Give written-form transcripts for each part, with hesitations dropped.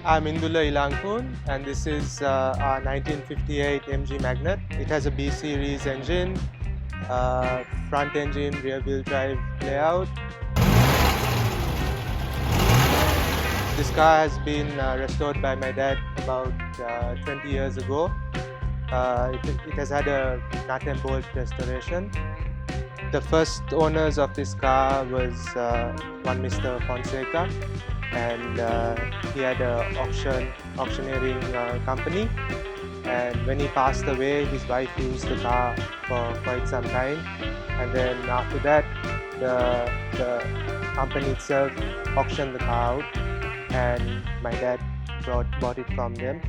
I'm Indula Ilangkun, and this is our 1958 MG Magnette. It has a B series engine, front engine, rear wheel drive layout. This car has been restored by my dad about 20 years ago. It has had a nut and bolt restoration. The first owners of this car was one Mr. Fonseca, and he had an auctioneering company, and when he passed away, his wife used the car for quite some time, and then after that the company itself auctioned the car out, and my dad bought it from them.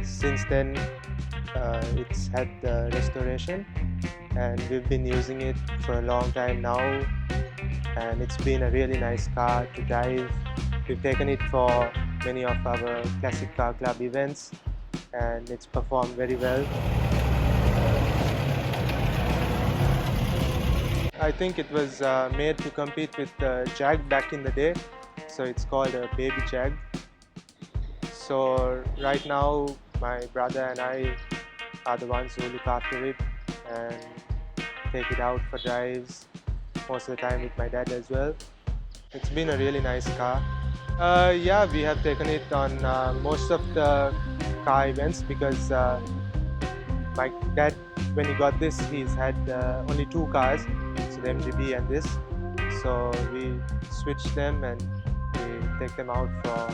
Since then it's had the restoration, and we've been using it for a long time now, and it's been a really nice car to drive. We've taken it for many of our classic car club events, and it's performed very well. I think it was made to compete with the Jag back in the day, so it's called a Baby Jag. So right now my brother and I are the ones who look after it and take it out for drives, most of the time with my dad as well. It's been a really nice car. Yeah, we have taken it on most of the car events because my dad, when he got this, he's had only two cars, so the MGB and this. So we switched them and we take them out for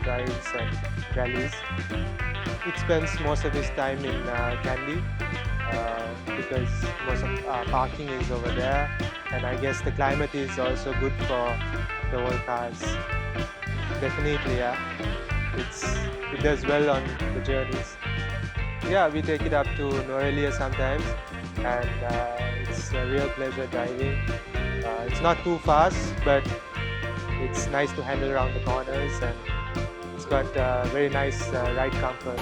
drives and rallies. It spends most of his time in Kandy because most of parking is over there, and I guess the climate is also good for the old cars. Definitely, yeah. It does well on the journeys. Yeah, we take it up to Norelia sometimes, and it's a real pleasure driving. It's not too fast, but it's nice to handle around the corners, and it's got very nice ride comfort.